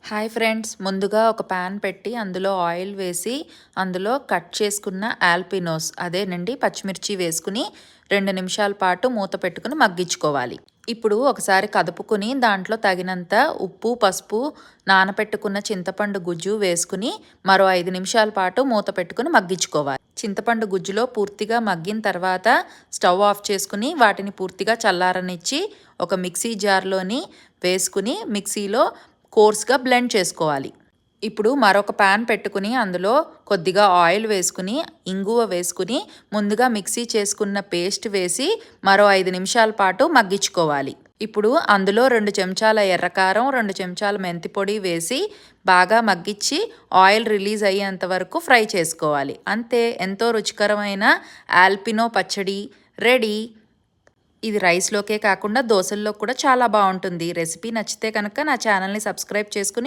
Hi friends, ముందుగా ఒక pan పెట్టి అందులో ఆయిల్ వేసి అందులో కట్ చేసుకున్న ఆల్పినోస్ అదేనండి పచ్చిమిర్చి వేసుకుని 2 నిమిషాల పాటు మూత పెట్టుకుని మగ్గించుకోవాలి. ఇప్పుడు ఒకసారి కదుపుకుని దాంట్లో తగినంత ఉప్పు, పసుపు, నానపెట్టుకున్న చింతపండు గుజ్జు వేసుకుని మరో 5 నిమిషాల పాటు మూత పెట్టుకుని మగ్గించుకోవాలి. చింతపండు గుజ్జులో పూర్తిగా మగ్గిన తర్వాత స్టవ్ ఆఫ్ చేసుకుని వాటిని పూర్తిగా చల్లారనిచ్చి ఒక మిక్సీ జార్లోని వేసుకుని మిక్సీలో కోర్స్గా బ్లెండ్ చేసుకోవాలి. ఇప్పుడు మరొక ప్యాన్ పెట్టుకుని అందులో కొద్దిగా ఆయిల్ వేసుకుని ఇంగువ వేసుకుని ముందుగా మిక్సీ చేసుకున్న పేస్ట్ వేసి మరో 5 నిమిషాల పాటు మగ్గించుకోవాలి. ఇప్పుడు అందులో 2 చెంచాల ఎర్రకారం, 2 చెంచాల మెంతి పొడి వేసి బాగా మగ్గించి ఆయిల్ రిలీజ్ అయ్యేంత వరకు ఫ్రై చేసుకోవాలి. అంతే, ఎంతో రుచికరమైన ఆల్పినో పచ్చడి రెడీ. ఇది రైస్లోకే కాకుండా దోశల్లో కూడా చాలా బాగుంటుంది. రెసిపీ నచ్చితే కనుక నా ఛానల్ని సబ్స్క్రైబ్ చేసుకుని